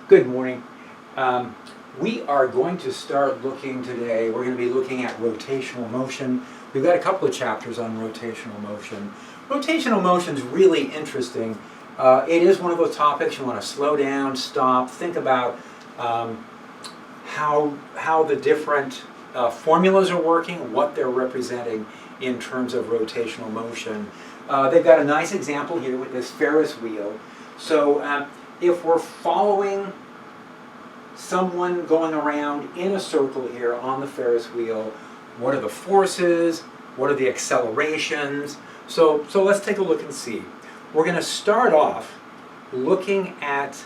Good morning. We are going to start looking today, we're going to be looking at rotational motion. We've got a couple of chapters on rotational motion. Rotational motion is really interesting. It is one of those topics you want to slow down, stop, think about how the different formulas are working, what they're representing in terms of rotational motion. They've got a nice example here with this Ferris wheel. So if we're following someone going around in a circle here on the Ferris wheel, what are the forces? What are the accelerations? So let's take a look and see. We're going to start off looking at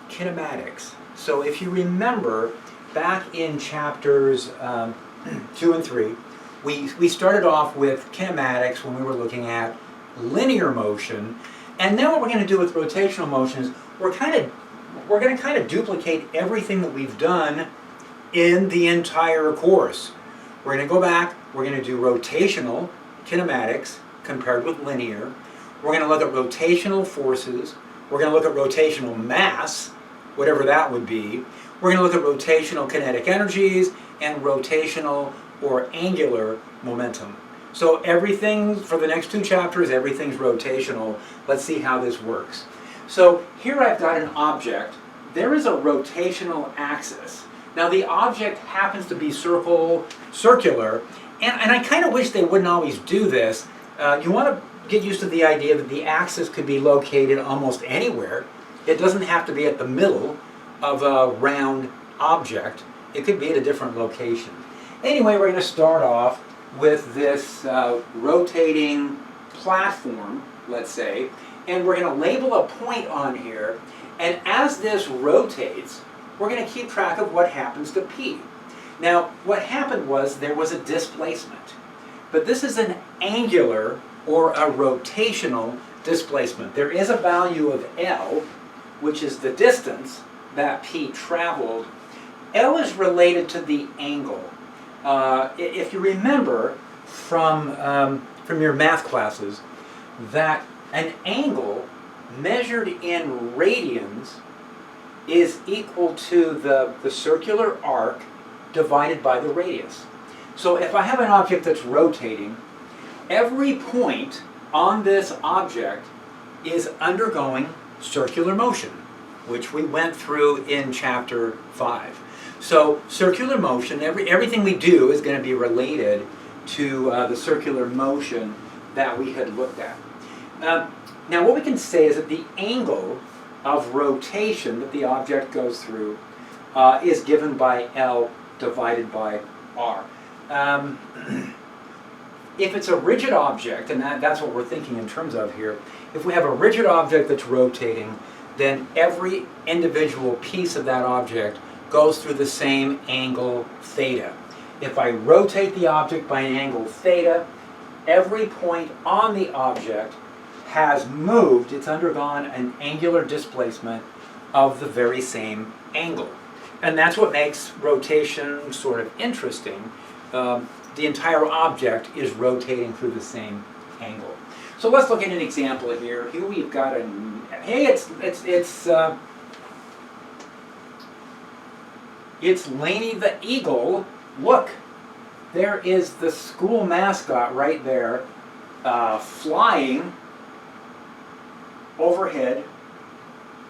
kinematics. So if you remember, back in chapters 2 and 3, we started off with kinematics when we were looking at linear motion. And now what we're going to do with rotational motion is we're going to kind of duplicate everything that we've done in the entire course. We're going to go back, we're going to do rotational kinematics compared with linear. We're going to look at rotational forces. We're going to look at rotational mass, whatever that would be. We're going to look at rotational kinetic energies and rotational or angular momentum. So everything, for the next 2 chapters, everything's rotational. Let's see how this works. So here I've got an object. There is a rotational axis. Now the object happens to be circular, and I kind of wish they wouldn't always do this. You want to get used to the idea that the axis could be located almost anywhere. It doesn't have to be at the middle of a round object. It could be at a different location. Anyway, we're going to start off with this rotating platform, let's say, and we're going to label a point on here, and as this rotates, we're going to keep track of what happens to P. Now, what happened was there was a displacement, but this is an angular or a rotational displacement. There is a value of L, which is the distance that P traveled. L is related to the angle. If you remember from your math classes, that an angle measured in radians is equal to the circular arc divided by the radius. So if I have an object that's rotating, every point on this object is undergoing circular motion, which we went through in chapter 5. So circular motion, everything we do is going to be related to the circular motion that we had looked at. Now what we can say is that the angle of rotation that the object goes through is given by L divided by R. If it's a rigid object, and that's what we're thinking in terms of here, if we have a rigid object that's rotating, then every individual piece of that object goes through the same angle theta. If I rotate the object by an angle theta, every point on the object has moved, it's undergone an angular displacement of the very same angle. And that's what makes rotation sort of interesting. The entire object is rotating through the same angle. So let's look at an example here. Here we've got it's Laney the eagle. Look, there is the school mascot right there, flying overhead.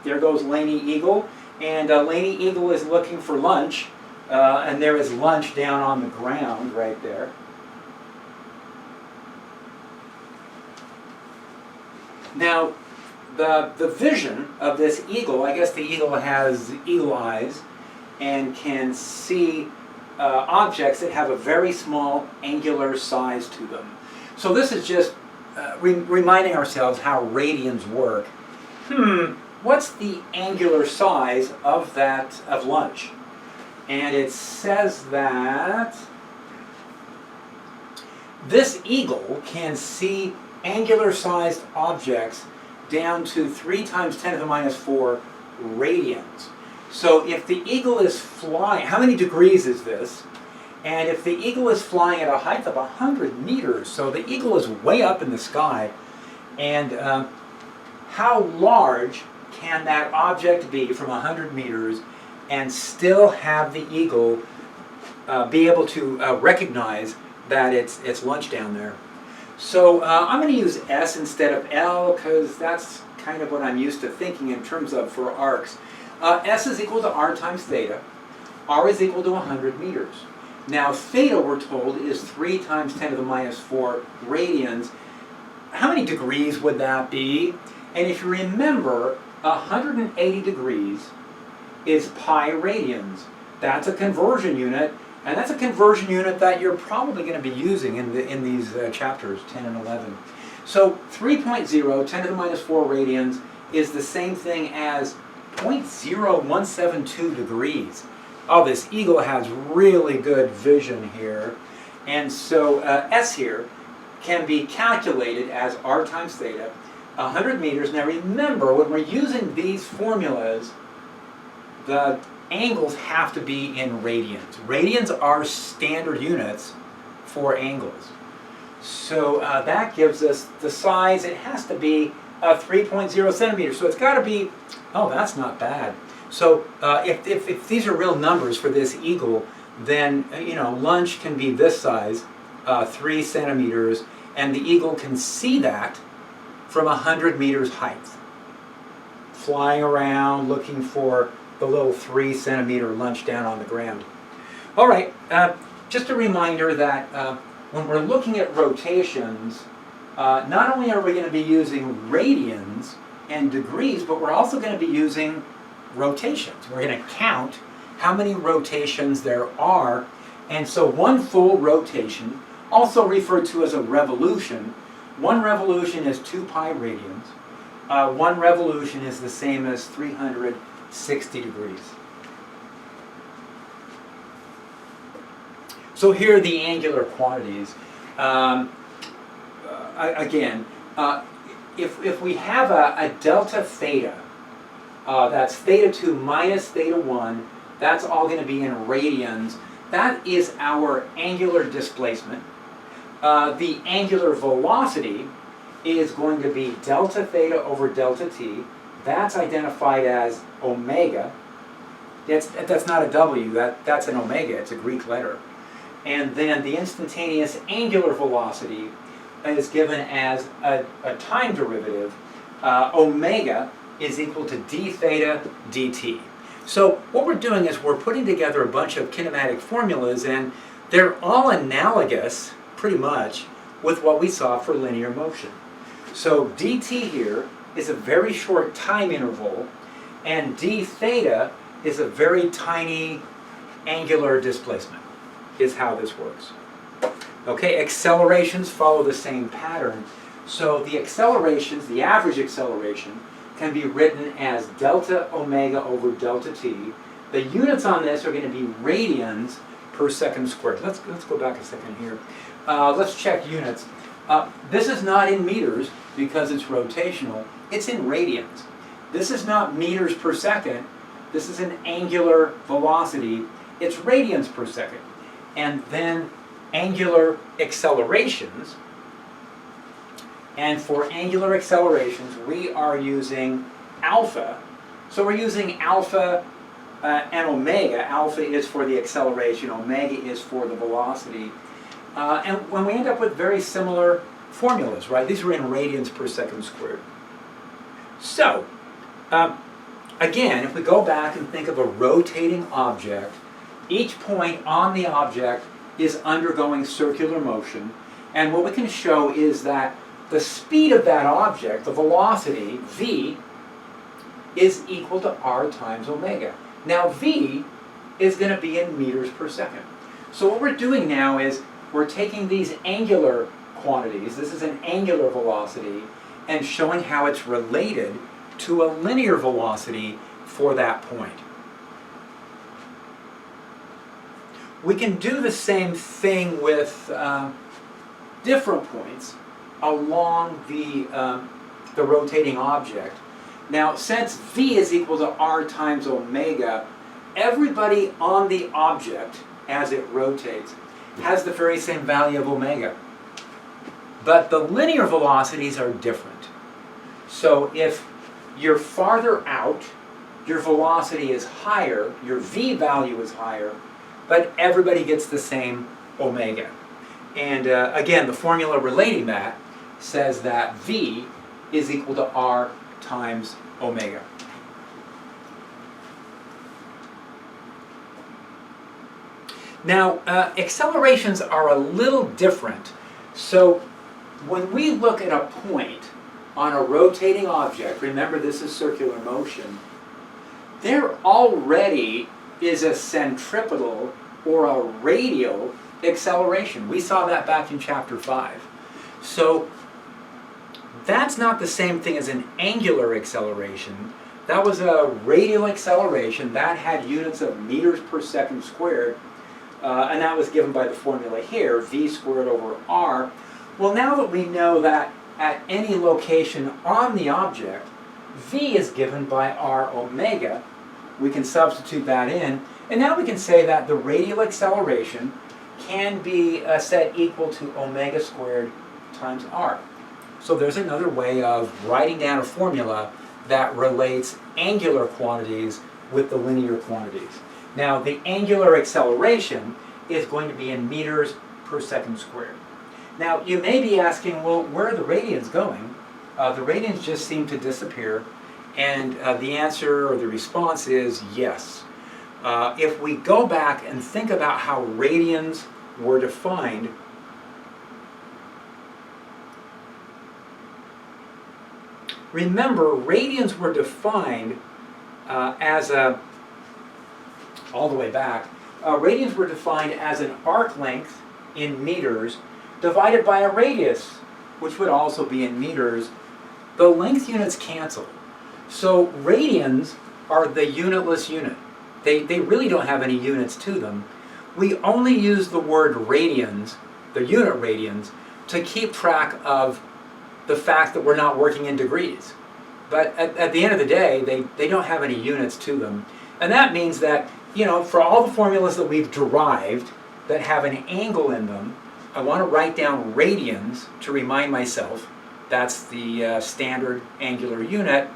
There goes Laney Eagle, and Laney Eagle is looking for lunch, and there is lunch down on the ground right there. Now, the vision of this eagle, I guess the eagle has eagle eyes and can see objects that have a very small angular size to them. So this is just reminding ourselves how radians work. What's the angular size of lunch? And it says that this eagle can see angular sized objects down to 3 times 10 to the minus 4 radians. So if the eagle is flying, how many degrees is this? And if the eagle is flying at a height of 100 meters, so the eagle is way up in the sky, and how large can that object be from 100 meters and still have the eagle be able to recognize that it's lunch down there? So I'm going to use S instead of L because that's kind of what I'm used to thinking in terms of for arcs. S is equal to r times theta. R is equal to 100 meters. Now theta, we're told, is 3 times 10 to the minus 4 radians. How many degrees would that be? And if you remember, 180 degrees is pi radians. That's a conversion unit, and that's a conversion unit that you're probably going to be using in these chapters 10 and 11. So 3.0, 10 to the minus 4 radians, is the same thing as 0.0172 degrees. Oh, this eagle has really good vision here. And so S here can be calculated as r times theta, 100 meters. Now remember, when we're using these formulas, the angles have to be in radians. Radians are standard units for angles. So that gives us the size. It has to be 3.0 centimeters. So it's got to be, oh, that's not bad. So if these are real numbers for this eagle, then lunch can be this size, 3 centimeters, and the eagle can see that from 100 meters height, flying around looking for the little 3 centimeter lunch down on the ground. All right, just a reminder that when we're looking at rotations, not only are we going to be using radians and degrees, but we're also going to be using rotations. We're going to count how many rotations there are. And so one full rotation, also referred to as a revolution, one revolution is 2 pi radians. One revolution is the same as 360 degrees. So here are the angular quantities. Again, if we have a delta theta, that's theta 2 minus theta 1, that's all going to be in radians. That is our angular displacement. The angular velocity is going to be delta theta over delta t. That's identified as omega. That's not a W, that's an omega, it's a Greek letter. And then the instantaneous angular velocity is given as a time derivative. Omega is equal to d theta dt. So what we're doing is we're putting together a bunch of kinematic formulas, and they're all analogous, pretty much, with what we saw for linear motion. So dt here is a very short time interval, and d theta is a very tiny angular displacement, is how this works. Okay, accelerations follow the same pattern. So the accelerations, the average acceleration, can be written as delta omega over delta t. The units on this are going to be radians per second squared. Let's go back a second here. Let's check units. This is not in meters because it's rotational. It's in radians. This is not meters per second. This is an angular velocity. It's radians per second. And then angular accelerations. And for angular accelerations, we are using alpha. So we're using alpha and omega. Alpha is for the acceleration, omega is for the velocity. And when we end up with very similar formulas, right? These are in radians per second squared. So, again, if we go back and think of a rotating object, each point on the object is undergoing circular motion. And what we can show is that the speed of that object, the velocity, v, is equal to r times omega. Now v is going to be in meters per second. So what we're doing now is we're taking these angular quantities, this is an angular velocity, and showing how it's related to a linear velocity for that point. We can do the same thing with different points along the rotating object. Now, since v is equal to r times omega, everybody on the object, as it rotates, has the very same value of omega. But the linear velocities are different. So if you're farther out, your velocity is higher, your v value is higher, but everybody gets the same omega. And again, the formula relating that says that v is equal to r times omega. Now, accelerations are a little different. So when we look at a point on a rotating object, remember this is circular motion, there already is a centripetal or a radial acceleration. We saw that back in chapter 5. So that's not the same thing as an angular acceleration. That was a radial acceleration that had units of meters per second squared, and that was given by the formula here, v squared over r. Well, now that we know that at any location on the object, v is given by r omega, we can substitute that in, and now we can say that the radial acceleration can be set equal to omega squared times r. So there's another way of writing down a formula that relates angular quantities with the linear quantities. Now, the angular acceleration is going to be in meters per second squared. Now, you may be asking, well, where are the radians going? The radians just seem to disappear, and the answer or the response is yes. If we go back and think about how radians were defined, remember, radians were defined as a, all the way back, radians were defined as an arc length in meters divided by a radius, which would also be in meters. The length units cancel. So radians are the unitless unit. They really don't have any units to them. We only use the word radians, the unit radians, to keep track of the fact that we're not working in degrees. But at the end of the day, they don't have any units to them. And that means that, you know, for all the formulas that we've derived that have an angle in them, I want to write down radians to remind myself that's the standard angular unit.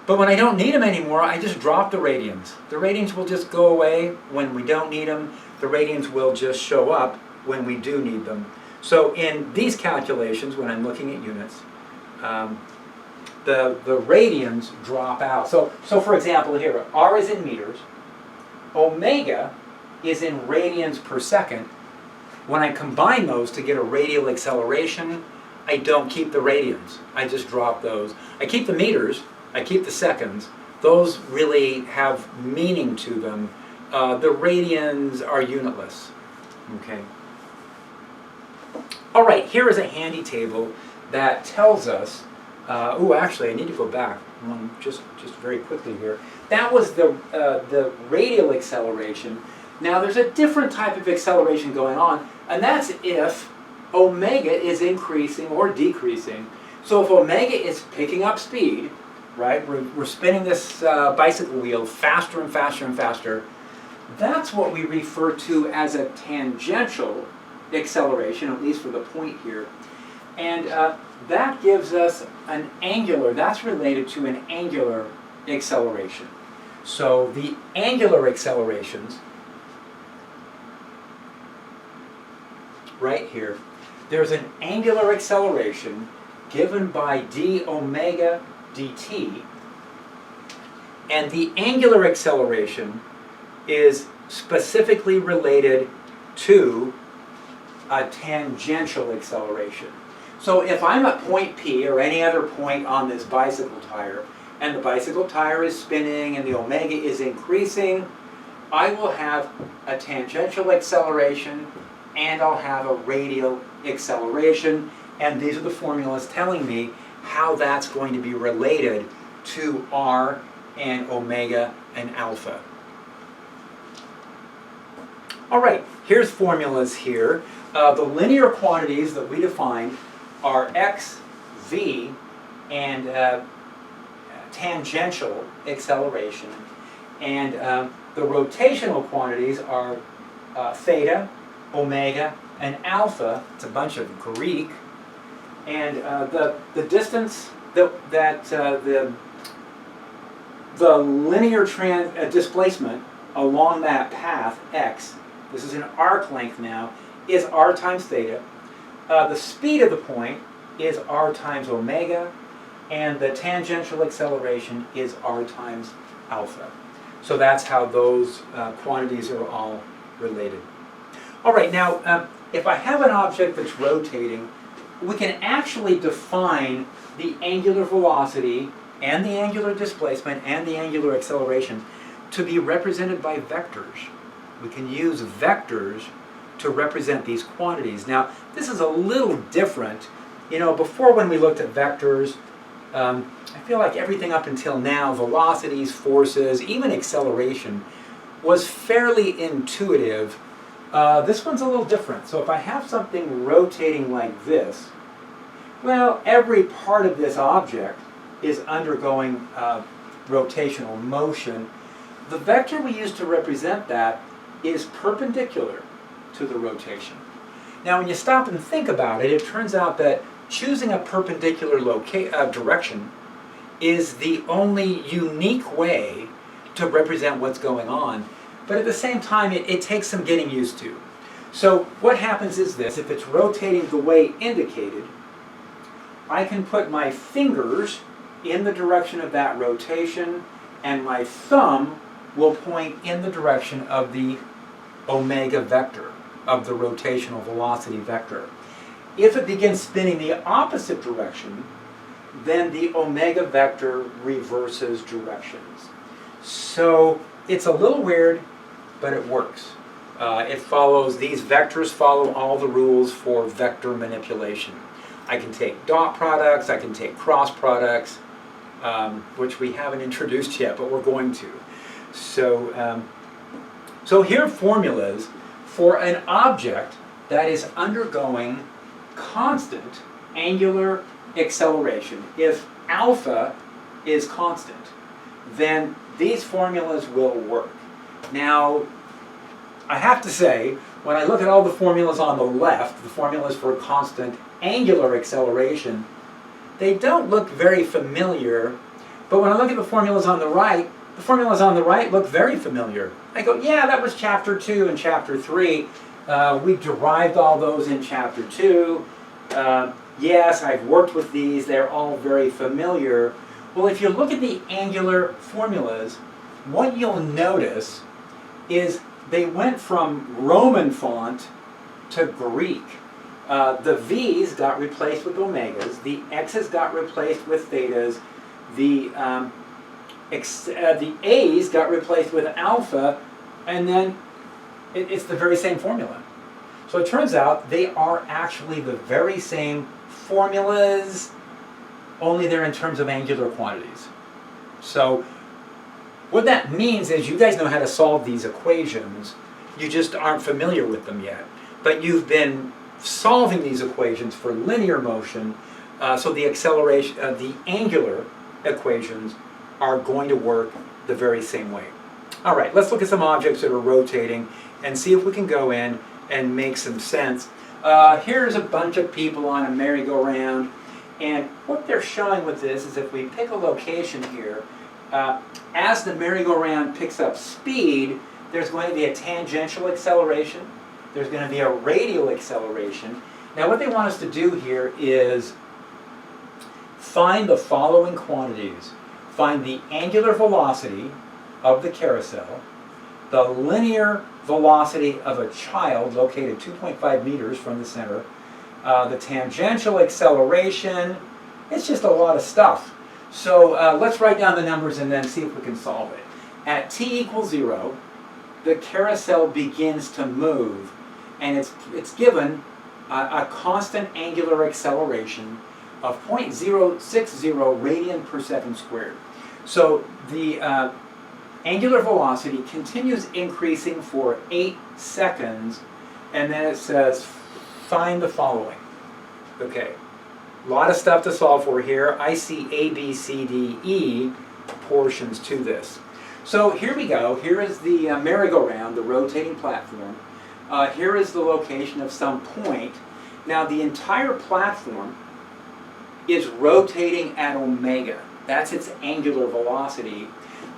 But when I don't need them anymore, I just drop the radians. The radians will just go away when we don't need them. The radians will just show up when we do need them. So in these calculations, when I'm looking at units, the radians drop out. So for example here, r is in meters, omega is in radians per second. When I combine those to get a radial acceleration, I don't keep the radians. I just drop those. I keep the meters, I keep the seconds. Those really have meaning to them. The radians are unitless. Okay. All right, here is a handy table that tells us, actually I need to go back just very quickly here. That was the radial acceleration. Now there's a different type of acceleration going on, and that's if omega is increasing or decreasing. So if omega is picking up speed, right, we're spinning this bicycle wheel faster and faster and faster, that's what we refer to as a tangential acceleration, at least for the point here. And that gives us an angular, that's related to an angular acceleration. So the angular accelerations, right here, there's an angular acceleration given by d omega dt, and the angular acceleration is specifically related to a tangential acceleration. So if I'm at point P or any other point on this bicycle tire, and the bicycle tire is spinning and the omega is increasing, I will have a tangential acceleration and I'll have a radial acceleration, and these are the formulas telling me how that's going to be related to r and omega and alpha. All right, here's formulas here. The linear quantities that we defined are x, v, and tangential acceleration. And the rotational quantities are theta, omega, and alpha. It's a bunch of Greek. And the distance that the the linear displacement along that path, x, this is an arc length now, is r times theta. The speed of the point is r times omega, and the tangential acceleration is r times alpha. So that's how those quantities are all related. All right, now if I have an object that's rotating, we can actually define the angular velocity and the angular displacement and the angular acceleration to be represented by vectors. We can use vectors to represent these quantities. Now, this is a little different. You know, before when we looked at vectors, I feel like everything up until now, velocities, forces, even acceleration, was fairly intuitive. This one's a little different. So if I have something rotating like this, well, every part of this object is undergoing rotational motion. The vector we use to represent that is perpendicular to the rotation. Now, when you stop and think about it, it turns out that choosing a perpendicular direction is the only unique way to represent what's going on. But at the same time, it takes some getting used to. So what happens is this: if it's rotating the way indicated, I can put my fingers in the direction of that rotation, and my thumb will point in the direction of the omega vector, of the rotational velocity vector. If it begins spinning the opposite direction, then the omega vector reverses directions. So it's a little weird, but it works. These vectors follow all the rules for vector manipulation. I can take dot products, I can take cross products, which we haven't introduced yet, but we're going to. So, so here are formulas for an object that is undergoing constant angular acceleration. If alpha is constant, then these formulas will work. Now, I have to say, when I look at all the formulas on the left, the formulas for constant angular acceleration, they don't look very familiar. But when I look at the formulas on the right look very familiar. I go, yeah, that was chapter 2 and chapter 3. We derived all those in chapter 2. Yes, I've worked with these. They're all very familiar. Well, if you look at the angular formulas, what you'll notice is they went from Roman font to Greek. The V's got replaced with omegas. The X's got replaced with thetas. The A's got replaced with alpha, and then it's the very same formula. So it turns out they are actually the very same formulas, only they're in terms of angular quantities. So what that means is you guys know how to solve these equations, you just aren't familiar with them yet. But you've been solving these equations for linear motion, so the acceleration, the angular equations are going to work the very same way. All right, let's look at some objects that are rotating and see if we can go in and make some sense. Here's a bunch of people on a merry-go-round, and what they're showing with this is if we pick a location here, as the merry-go-round picks up speed, there's going to be a tangential acceleration, there's going to be a radial acceleration. Now what they want us to do here is find the following quantities. Find the angular velocity of the carousel, the linear velocity of a child located 2.5 meters from the center, the tangential acceleration. It's just a lot of stuff. So let's write down the numbers and then see if we can solve it. At t equals 0, the carousel begins to move, and it's given a constant angular acceleration of 0.060 radian per second squared. So the angular velocity continues increasing for 8 seconds, and then it says find the following. Okay, a lot of stuff to solve for here. I see A, B, C, D, E portions to this. So here we go. Here is the merry-go-round, the rotating platform. Here is the location of some point. Now the entire platform is rotating at omega. That's its angular velocity.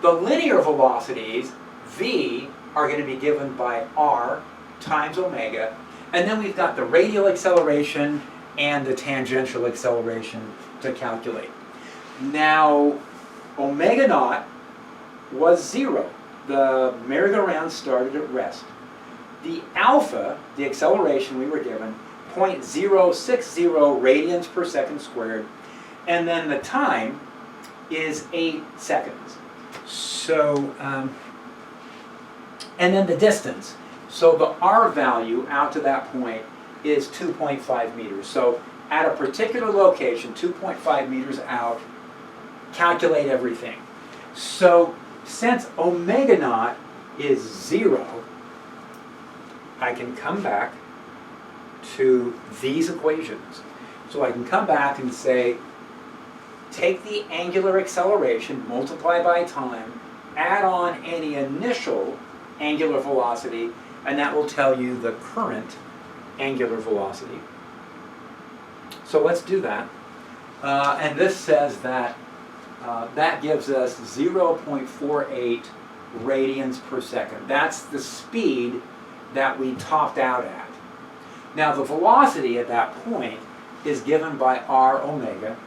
The linear velocities, v, are going to be given by r times omega, and then we've got the radial acceleration and the tangential acceleration to calculate. Now, omega naught was 0. The merry-go-round started at rest. The alpha, the acceleration we were given, 0.060 radians per second squared, and then the time is 8 seconds. So, and then the distance. So the r value out to that point is 2.5 meters. So at a particular location, 2.5 meters out, calculate everything. So since omega naught is 0, I can come back to these equations. So I can come back and say, take the angular acceleration, multiply by time, add on any initial angular velocity, and that will tell you the current angular velocity. So let's do that. And this says that that gives us 0.48 radians per second. That's the speed that we topped out at. Now the velocity at that point is given by r omega.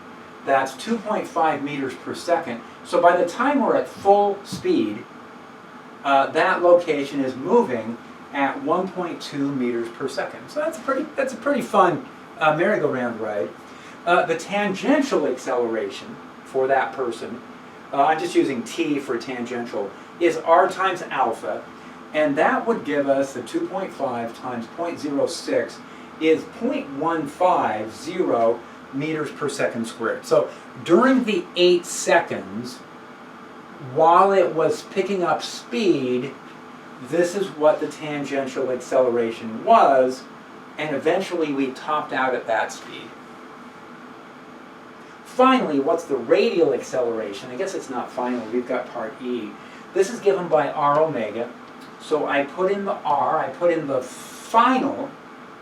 That's 2.5 meters per second. So by the time we're at full speed, that location is moving at 1.2 meters per second. So that's a pretty fun merry-go-round ride. The tangential acceleration for that person, I'm just using t for tangential, is r times alpha, and that would give us the 2.5 times 0.06 is 0.150 meters per second squared. So during the 8 seconds, while it was picking up speed, this is what the tangential acceleration was, and eventually we topped out at that speed. Finally, what's the radial acceleration? I guess it's not final, we've got part E. This is given by r omega, so I put in the r, I put in the final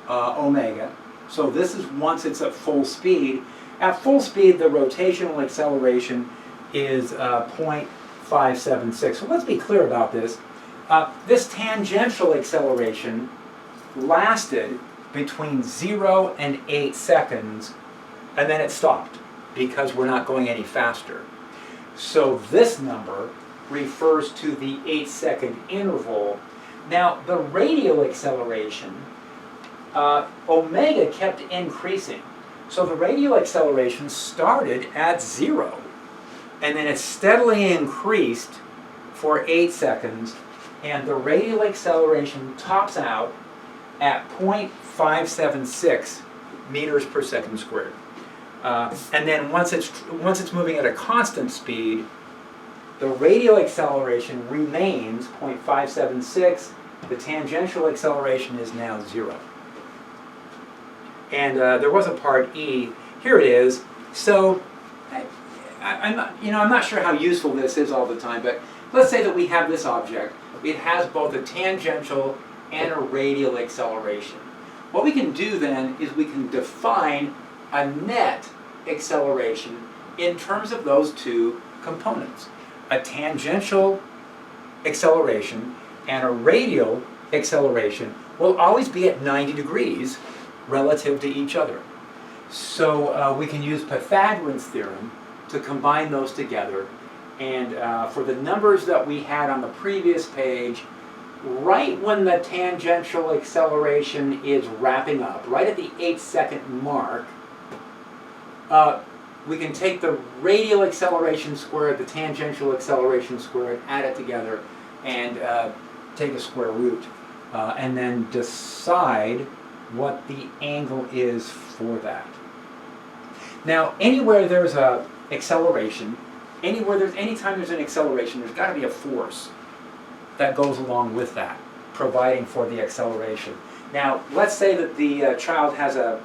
omega, so this is once it's at full speed. At full speed, the rotational acceleration is 0.576. So let's be clear about this. This tangential acceleration lasted between 0 and 8 seconds, and then it stopped because we're not going any faster. So this number refers to the 8-second interval. Now, the radial acceleration, omega kept increasing. So the radial acceleration started at 0, and then it steadily increased for 8 seconds, and the radial acceleration tops out at 0.576 meters per second squared. And then once it's moving at a constant speed, the radial acceleration remains 0.576. The tangential acceleration is now 0. And there was a part E. Here it is. So I'm not sure how useful this is all the time, but let's say that we have this object. It has both a tangential and a radial acceleration. What we can do then is we can define a net acceleration in terms of those two components. A tangential acceleration and a radial acceleration will always be at 90 degrees relative to each other. So we can use Pythagorean's theorem to combine those together. And for the numbers that we had on the previous page, right when the tangential acceleration is wrapping up, right at the 8-second mark, we can take the radial acceleration squared, the tangential acceleration squared, add it together, and take a square root, and then decide what the angle is for that. Now, anywhere there's an acceleration, anytime there's an acceleration, there's got to be a force that goes along with that, providing for the acceleration. Now, let's say that the child has a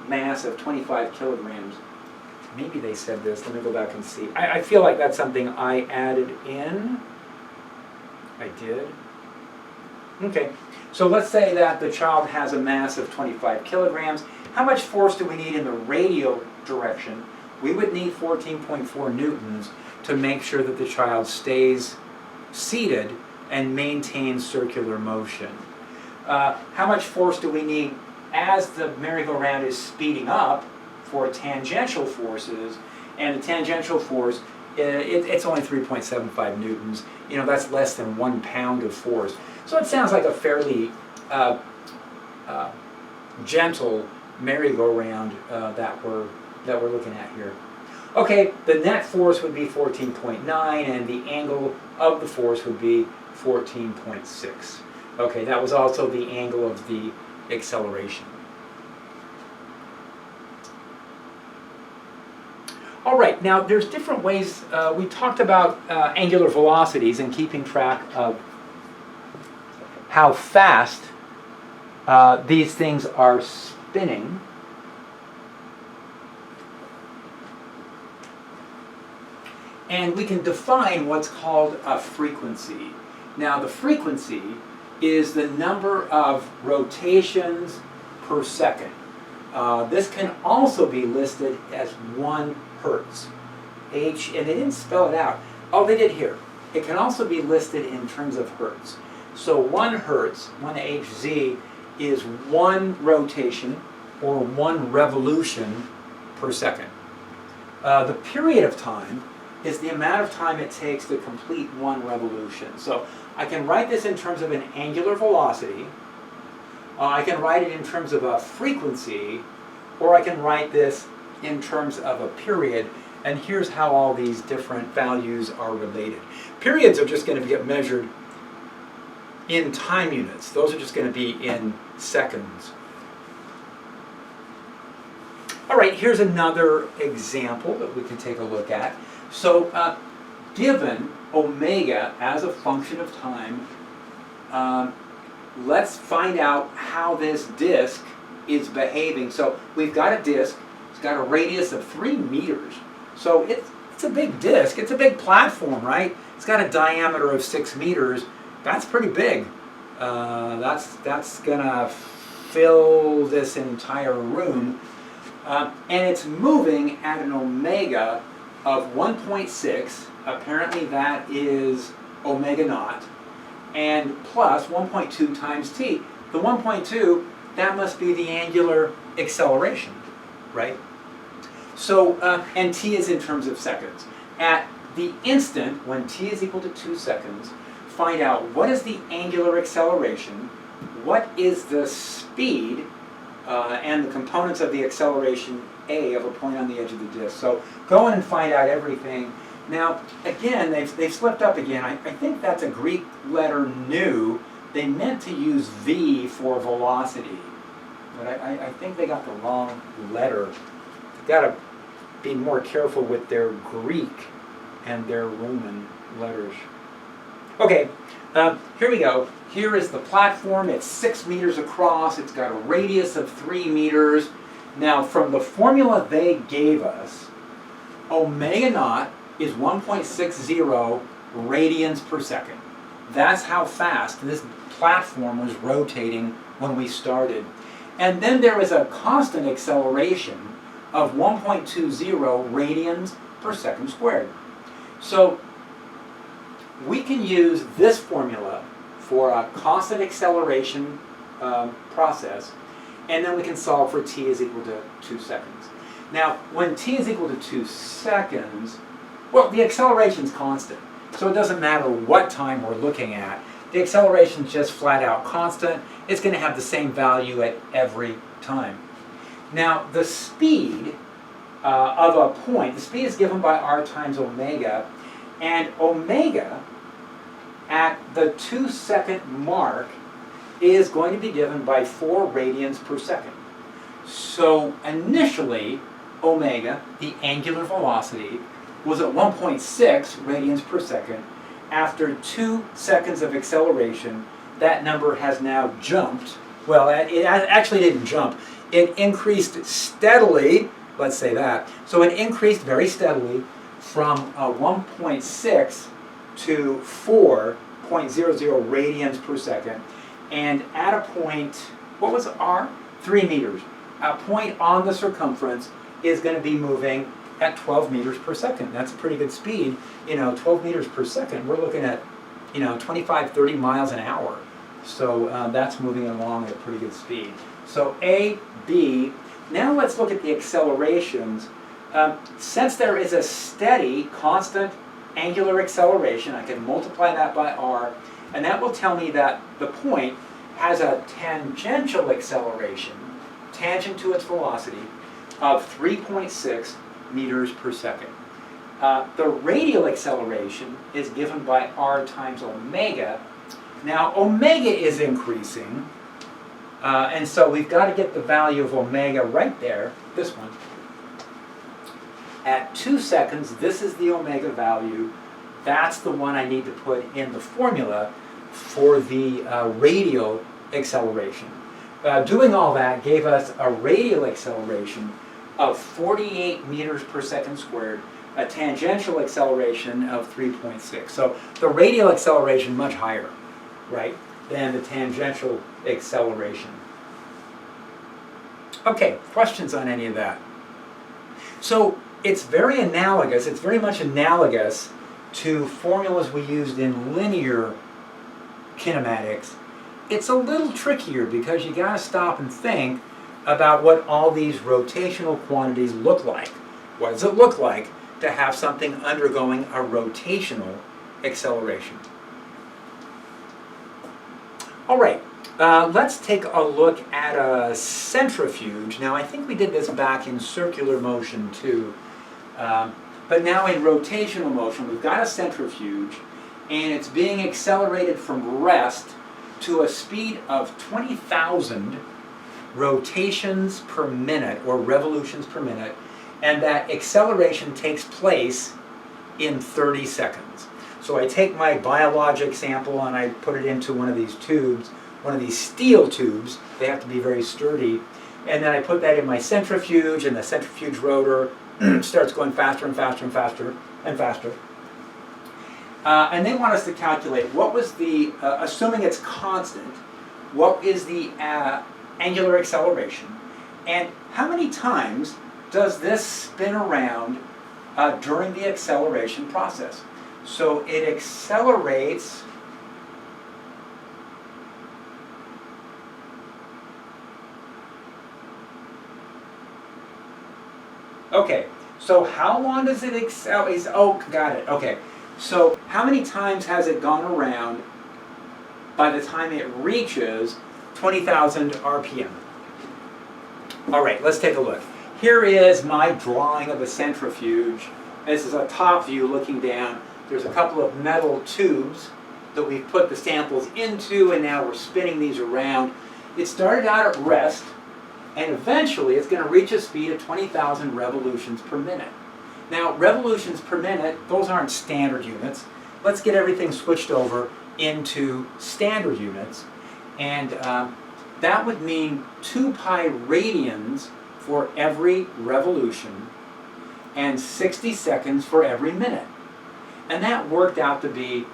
mass of 25 kilograms. Maybe they said this. Let me go back and see. I feel like that's something I added in. I did. Okay. So let's say that the child has a mass of 25 kilograms. How much force do we need in the radial direction? we would need 14.4 newtons to make sure that the child stays seated and maintains circular motion. How much force do we need as the merry-go-round is speeding up for tangential forces? And the tangential force, it's only 3.75 newtons. You know, that's less than 1 pound of force. So it sounds like a fairly gentle merry-go-round that we're looking at here. Okay, the net force would be 14.9, and the angle of the force would be 14.6. Okay, that was also the angle of the acceleration. All right, now there's different ways. We talked about angular velocities and keeping track of how fast these things are spinning. And we can define what's called a frequency. Now the frequency is the number of rotations per second. This can also be listed as 1 hertz. And they didn't spell it out. Oh, they did here. It can also be listed in terms of hertz. So 1 hertz, 1 Hz, is 1 rotation or 1 revolution per second. The period of time is the amount of time it takes to complete 1 revolution. So I can write this in terms of an angular velocity, I can write it in terms of a frequency, or I can write this in terms of a period, and here's how all these different values are related. Periods are just going to get measured in time units. Those are just going to be in seconds. All right, here's another example that we can take a look at. So given omega as a function of time, let's find out how this disk is behaving. So we've got a disk. It's got a radius of 3 meters. So it's a big disk. It's a big platform, right? It's got a diameter of 6 meters. That's pretty big. That's gonna fill this entire room. And it's moving at an omega of 1.6. Apparently that is omega naught. And plus 1.2 times t. The 1.2, that must be the angular acceleration, right? So, and t is in terms of seconds. At the instant, when t is equal to 2 seconds, find out what is the angular acceleration, what is the speed, and the components of the acceleration a of a point on the edge of the disk. So go in and find out everything. Now, again, they've slipped up again. I think that's a Greek letter nu. They meant to use v for velocity, but I think they got the wrong letter. They've got to be more careful with their Greek and their Roman letters. Okay, here we go. Here is the platform. It's 6 meters across. It's got a radius of 3 meters. Now, from the formula they gave us, omega naught is 1.60 radians per second. That's how fast this platform was rotating when we started. And then there is a constant acceleration of 1.20 radians per second squared. So we can use this formula for a constant acceleration process, and then we can solve for t is equal to 2 seconds. Now, when t is equal to 2 seconds, well, the acceleration is constant, so it doesn't matter what time we're looking at. The acceleration is just flat out constant. It's going to have the same value at every time. Now, the speed of a point, the speed is given by r times omega, and omega at the 2 second mark is going to be given by 4 radians per second. So initially, omega, the angular velocity, was at 1.6 radians per second. After 2 seconds of acceleration, that number has now jumped. Well, it actually didn't jump. It increased steadily, let's say that. So it increased very steadily from 1.6 to 4.00 radians per second. And at a point, what was r? 3 meters. A point on the circumference is going to be moving at 12 meters per second. That's a pretty good speed. 12 meters per second, we're looking at, 25, 30 miles an hour. So that's moving along at a pretty good speed. So A, B. Now let's look at the accelerations. Since there is a steady, constant angular acceleration, I can multiply that by r, and that will tell me that the point has a tangential acceleration, tangent to its velocity, of 3.6 meters per second. The radial acceleration is given by r times omega. Now omega is increasing, and so we've got to get the value of omega right there, this one. At 2 seconds, this is the omega value. That's the one I need to put in the formula for the radial acceleration. Doing all that gave us a radial acceleration of 48 meters per second squared, a tangential acceleration of 3.6. So the radial acceleration much higher, right, than the tangential acceleration. Okay, questions on any of that? So it's very analogous, it's very much analogous to formulas we used in linear kinematics. It's a little trickier because you got to stop and think about what all these rotational quantities look like. What does it look like to have something undergoing a rotational acceleration? All right, let's take a look at a centrifuge. Now I think we did this back in circular motion too. But now in rotational motion, we've got a centrifuge, and it's being accelerated from rest to a speed of 20,000 rotations per minute, or revolutions per minute, and that acceleration takes place in 30 seconds. So I take my biologic sample and I put it into one of these tubes, one of these steel tubes. They have to be very sturdy. And then I put that in my centrifuge, and the centrifuge rotor starts going faster and faster and faster and faster. And they want us to calculate what was the, assuming it's constant, what is the angular acceleration, and how many times does this spin around during the acceleration process. So it accelerates okay, so how long does it accelerate? Oh, got it, okay. So how many times has it gone around by the time it reaches 20,000 RPM? All right, let's take a look. Here is my drawing of a centrifuge. This is a top view looking down. There's a couple of metal tubes that we've put the samples into, and now we're spinning these around. It started out at rest, and eventually it's going to reach a speed of 20,000 revolutions per minute. Now, revolutions per minute, those aren't standard units. Let's get everything switched over into standard units. And that would mean 2 pi radians for every revolution and 60 seconds for every minute. And that worked out to be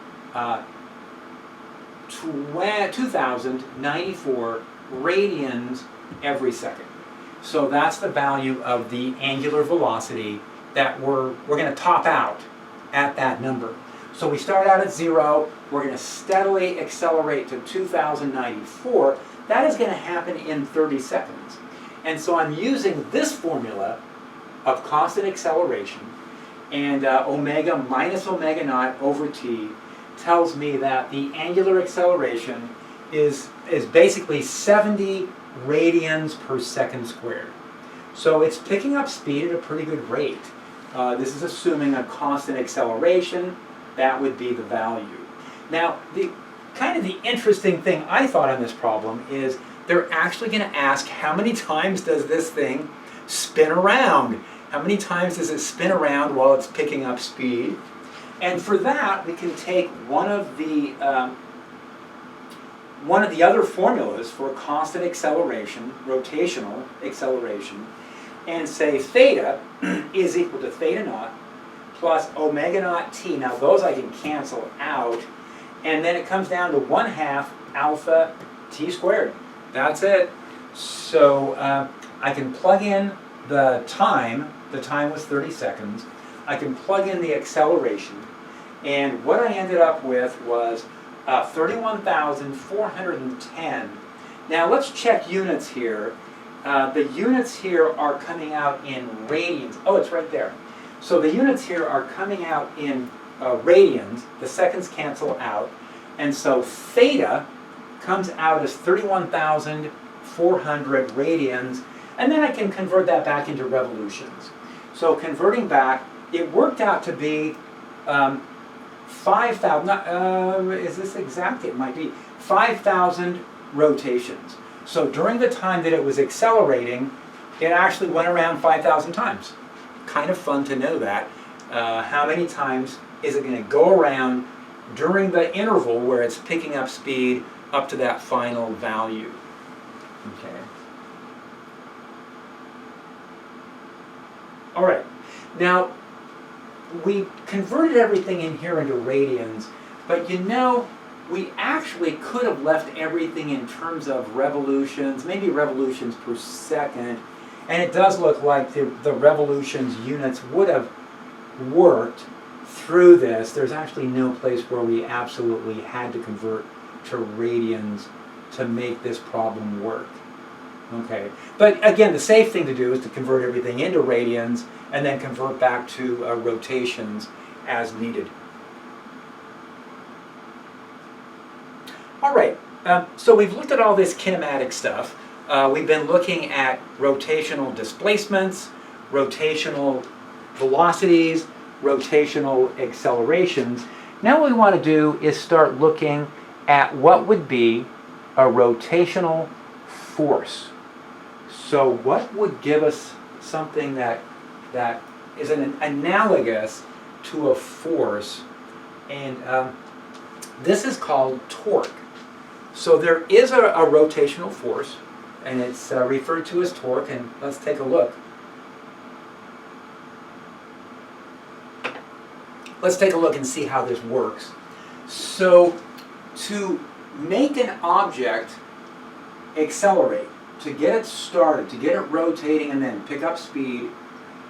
2,094 radians every second. So that's the value of the angular velocity that we're going to top out at that number. So we start out at 0, we're going to steadily accelerate to 2,094. That is going to happen in 30 seconds. And so I'm using this formula of constant acceleration, and omega minus omega naught over t tells me that the angular acceleration is basically 70 radians per second squared. So it's picking up speed at a pretty good rate. This is assuming a constant acceleration. That would be the value. Now, the interesting thing I thought on this problem is they're actually going to ask how many times does this thing spin around? How many times does it spin around while it's picking up speed? And for that, we can take one of the other formulas for constant acceleration, rotational acceleration, and say theta is equal to theta naught plus omega naught t. Now those I can cancel out, and then it comes down to 1/2 alpha t squared. That's it. So I can plug in the time the time was 30 seconds. I can plug in the acceleration, and what I ended up with was 31,410. Now let's check units here. The units here are coming out in radians. Oh, it's right there. So the units here are coming out in radians. The seconds cancel out. And so theta comes out as 31,400 radians. And then I can convert that back into revolutions. So converting back, it worked out to be 5,000, is this exact? It might be 5,000 rotations. So during the time that it was accelerating, it actually went around 5,000 times. Kind of fun to know that. How many times is it going to go around during the interval where it's picking up speed up to that final value? Okay. All right. Now, we converted everything in here into radians, but you know, we actually could have left everything in terms of revolutions, maybe revolutions per second, and it does look like the revolutions units would have worked through this. There's actually no place where we absolutely had to convert to radians to make this problem work. Okay, but again, the safe thing to do is to convert everything into radians and then convert back to rotations as needed. All right, so we've looked at all this kinematic stuff. We've been looking at rotational displacements, rotational velocities, rotational accelerations. Now what we want to do is start looking at what would be a rotational force. So what would give us something that is analogous to a force? And this is called torque. So there is a rotational force, and it's referred to as torque, and let's take a look. Let's take a look and see how this works. So to make an object accelerate, to get it started, to get it rotating and then pick up speed,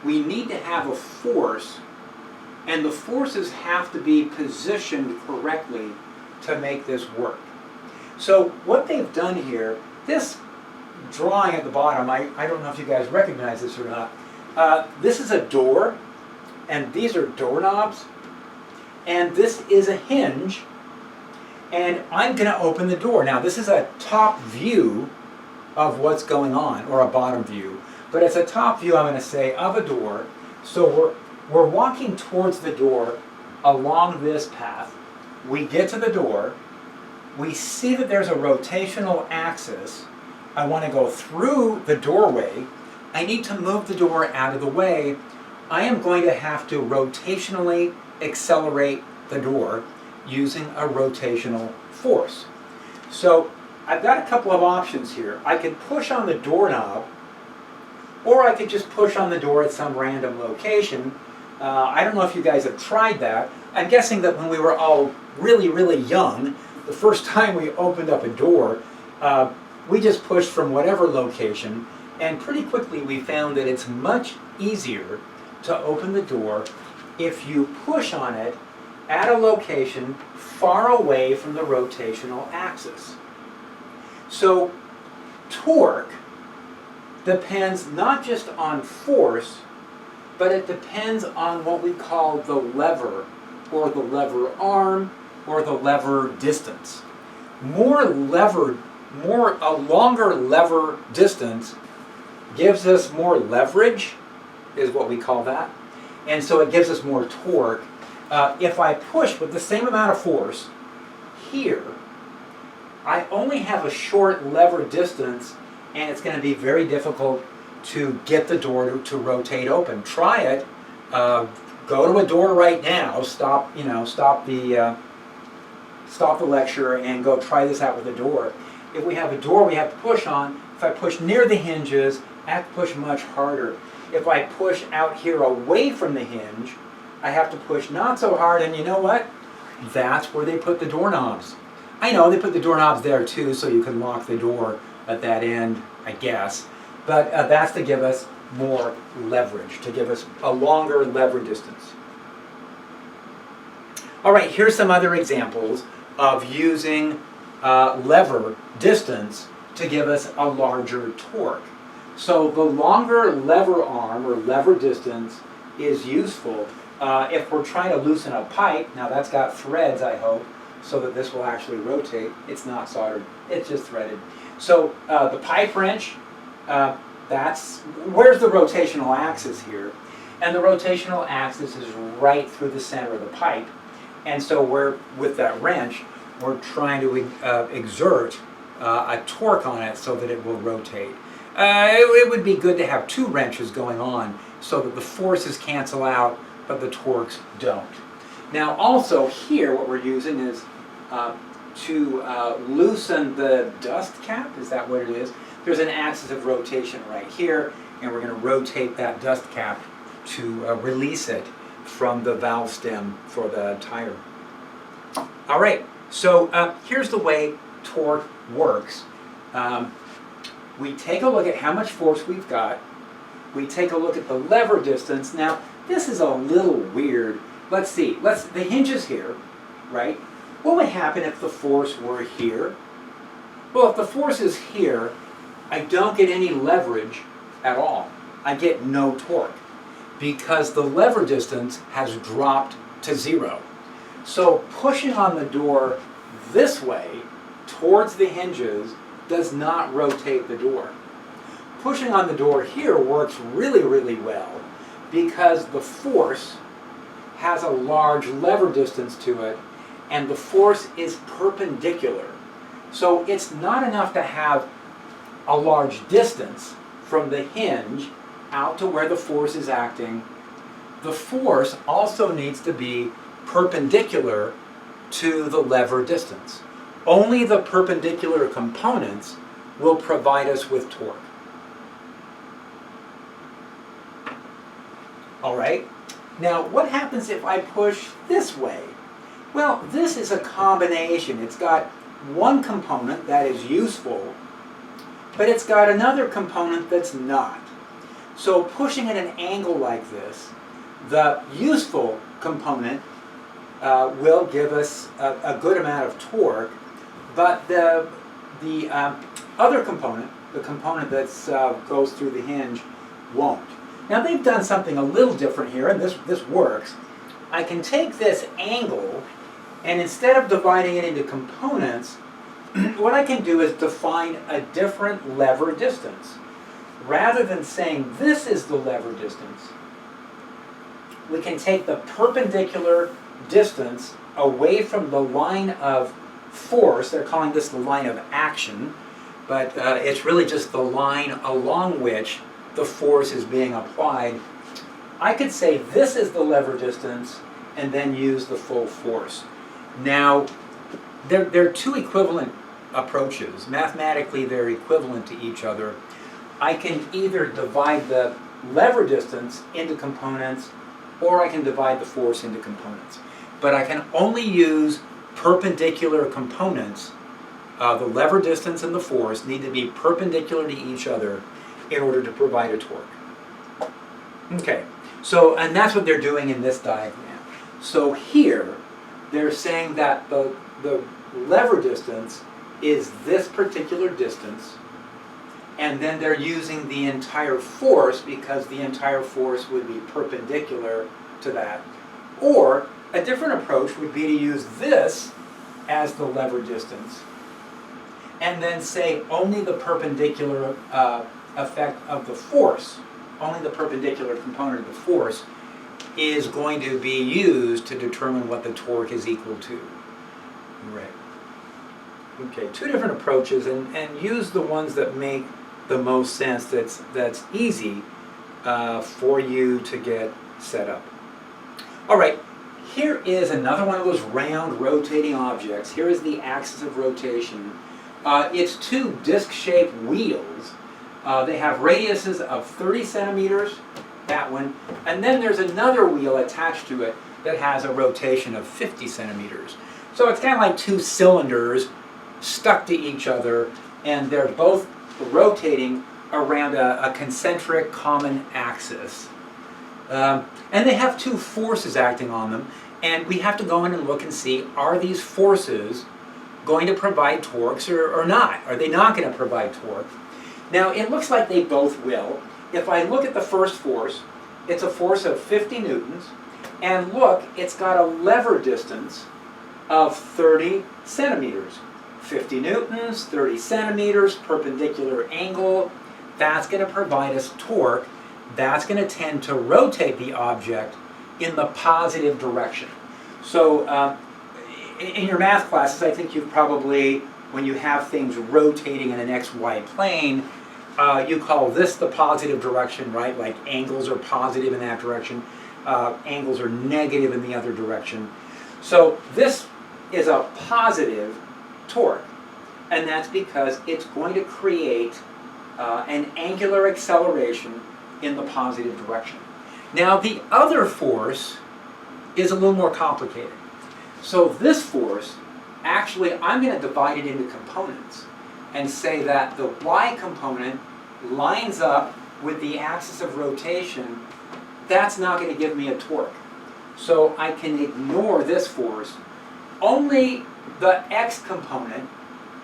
we need to have a force, and the forces have to be positioned correctly to make this work. So what they've done here, this drawing at the bottom, I don't know if you guys recognize this or not. This is a door, and these are doorknobs, and this is a hinge, and I'm going to open the door. Now this is a top view of what's going on, or a bottom view, but it's a top view, I'm going to say, of a door. So we're walking towards the door along this path. We get to the door, we see that there's a rotational axis. I want to go through the doorway. I need to move the door out of the way. I am going to have to rotationally accelerate the door using a rotational force. So I've got a couple of options here. I could push on the doorknob, or I could just push on the door at some random location. I don't know if you guys have tried that. I'm guessing that when we were all really, really young, the first time we opened up a door, we just pushed from whatever location, and pretty quickly we found that it's much easier to open the door if you push on it at a location far away from the rotational axis. So torque depends not just on force, but it depends on what we call the lever, or the lever arm, or the lever distance. A longer lever distance gives us more leverage, is what we call that. And so it gives us more torque. If I push with the same amount of force here, I only have a short lever distance, and it's going to be very difficult to get the door to rotate open. Try it. Go to a door right now. Stop the lecture and go try this out with a door. If we have a door we have to push on, if I push near the hinges, I have to push much harder. If I push out here away from the hinge, I have to push not so hard, and you know what? That's where they put the doorknobs. I know they put the doorknobs there too, so you can lock the door at that end, I guess. But that's to give us more leverage, to give us a longer lever distance. All right, here's some other examples of using lever distance to give us a larger torque. So the longer lever arm or lever distance is useful if we're trying to loosen a pipe. Now that's got threads, I hope, so that this will actually rotate. It's not soldered, it's just threaded. So the pipe wrench, where's the rotational axis here? And the rotational axis is right through the center of the pipe. And so with that wrench, we're trying to exert a torque on it so that it will rotate. It would be good to have two wrenches going on so that the forces cancel out, but the torques don't. Now also here, what we're using is to loosen the dust cap. Is that what it is? There's an axis of rotation right here, and we're going to rotate that dust cap to release it from the valve stem for the tire. All right, so here's the way torque works. We take a look at how much force we've got. We take a look at the lever distance. Now, this is a little weird. Let's see. The hinge is here, right? What would happen if the force were here? Well, if the force is here, I don't get any leverage at all. I get no torque because the lever distance has dropped to 0. So pushing on the door this way towards the hinges does not rotate the door. Pushing on the door here works really, really well because the force has a large lever distance to it and the force is perpendicular. So it's not enough to have a large distance from the hinge out to where the force is acting. The force also needs to be perpendicular to the lever distance. Only the perpendicular components will provide us with torque. All right, now what happens if I push this way? Well, this is a combination. It's got one component that is useful, but it's got another component that's not. So pushing at an angle like this, the useful component will give us a good amount of torque, but the other component, the component that goes through the hinge, won't. Now they've done something a little different here, and this works. I can take this angle, and instead of dividing it into components, what I can do is define a different lever distance. Rather than saying this is the lever distance, we can take the perpendicular distance away from the line of force. They're calling this the line of action, but it's really just the line along which the force is being applied. I could say this is the lever distance and then use the full force. Now, there are two equivalent approaches. Mathematically, they're equivalent to each other. I can either divide the lever distance into components, or I can divide the force into components. But I can only use perpendicular components. The lever distance and the force need to be perpendicular to each other in order to provide a torque. Okay, so, and that's what they're doing in this diagram. So here, they're saying that the lever distance is this particular distance, and then they're using the entire force because the entire force would be perpendicular to that. Or a different approach would be to use this as the lever distance and then say only the perpendicular effect of the force, only the perpendicular component of the force is going to be used to determine what the torque is equal to. Right. Okay, two different approaches, and use the ones that make the most sense, that's easy for you to get set up. All right, here is another one of those round rotating objects. Here is the axis of rotation. It's two disc-shaped wheels. They have radiuses of 30 centimeters, that one, and then there's another wheel attached to it that has a rotation of 50 centimeters. So it's kind of like two cylinders stuck to each other, and they're both rotating around a concentric common axis. And they have two forces acting on them, and we have to go in and look and see, are these forces going to provide torques or not? Are they not going to provide torque? Now, it looks like they both will. If I look at the first force, it's a force of 50 newtons, and look, it's got a lever distance of 30 centimeters. 50 newtons, 30 centimeters, perpendicular angle. That's going to provide us torque. That's going to tend to rotate the object in the positive direction. So in your math classes, I think you've probably, when you have things rotating in an XY plane, you call this the positive direction, right? Like angles are positive in that direction, angles are negative in the other direction. So this is a positive torque, and that's because it's going to create an angular acceleration in the positive direction. Now the other force is a little more complicated. So this force, actually I'm going to divide it into components and say that the y component lines up with the axis of rotation. That's not going to give me a torque. So I can ignore this force. Only the x component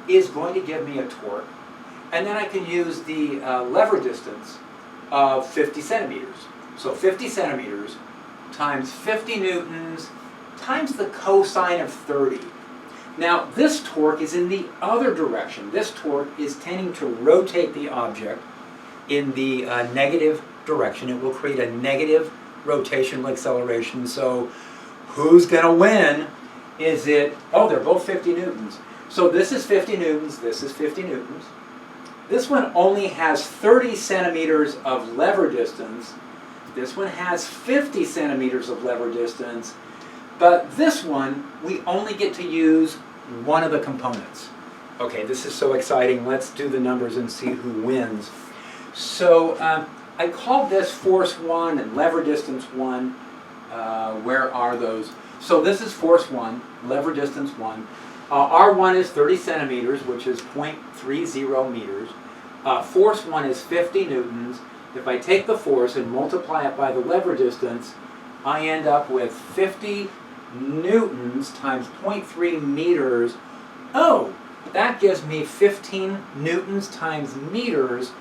is going to give me a torque. And then I can use the lever distance of 50 centimeters. So 50 centimeters times 50 newtons times the cosine of 30. Now this torque is in the other direction. This torque is tending to rotate the object in the negative direction. It will create a negative rotational acceleration. So who's going to win? Is it, oh, they're both 50 newtons. So this is 50 newtons, this is 50 newtons. This one only has 30 centimeters of lever distance. This one has 50 centimeters of lever distance. But this one, we only get to use one of the components. Okay, this is so exciting. Let's do the numbers and see who wins. So I called this force 1 and lever distance 1. Where are those? So this is force 1, lever distance 1. R1 is 30 centimeters, which is 0.30 meters. Force 1 is 50 newtons. If I take the force and multiply it by the lever distance, I end up with 50 newtons times 0.3 meters. Oh, that gives me 15 newtons times meters.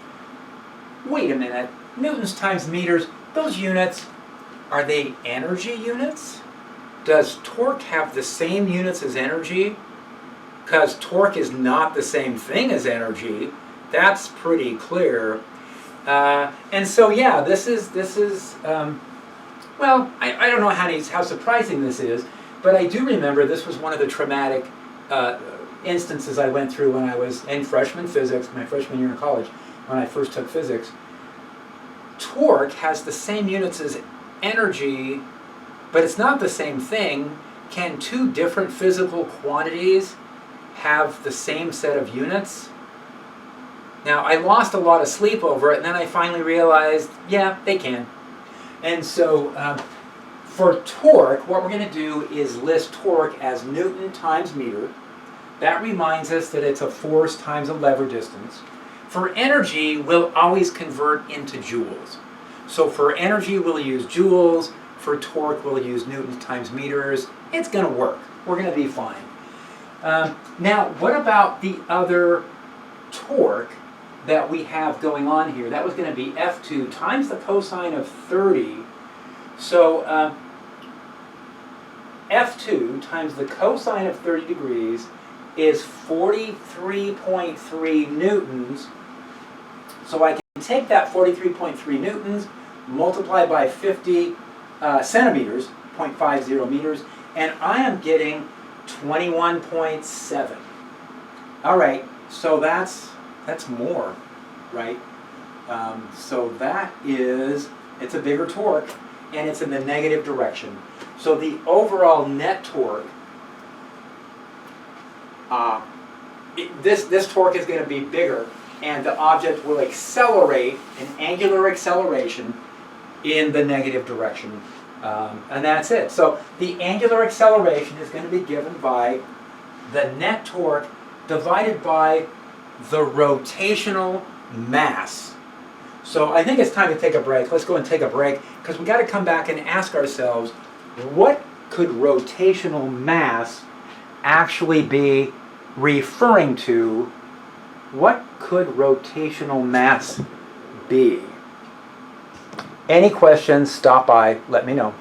Wait a minute, newtons times meters, those units, are they energy units? Does torque have the same units as energy? Because torque is not the same thing as energy. That's pretty clear. And so yeah, this is well, I don't know how surprising this is, but I do remember this was one of the traumatic instances I went through when I was in freshman physics, my freshman year in college, when I first took physics. Torque has the same units as energy, but it's not the same thing. Can two different physical quantities have the same set of units? Now, I lost a lot of sleep over it, and then I finally realized, yeah, they can. And so, for torque, what we're going to do is list torque as Newton times meter. That reminds us that it's a force times a lever distance. For energy, we'll always convert into joules. So for energy, we'll use joules. For torque, we'll use newtons times meters. It's going to work. We're going to be fine. Now, what about the other torque that we have going on here? That was going to be F2 times the cosine of 30. So F2 times the cosine of 30 degrees is 43.3 newtons. So I can take that 43.3 newtons, multiply by 50 centimeters, 0.50 meters, and I am getting 21.7. All right, so that's more, right? So that is, it's a bigger torque, and it's in the negative direction. So the overall net torque, this torque is going to be bigger, and the object will accelerate, an angular acceleration, in the negative direction. And that's it. So the angular acceleration is going to be given by the net torque divided by the rotational mass So I think it's time to take a break. Let's go and take a break because we got to come back and ask ourselves, what could rotational mass actually be referring to? What could rotational mass be? Any questions, stop by, let me know.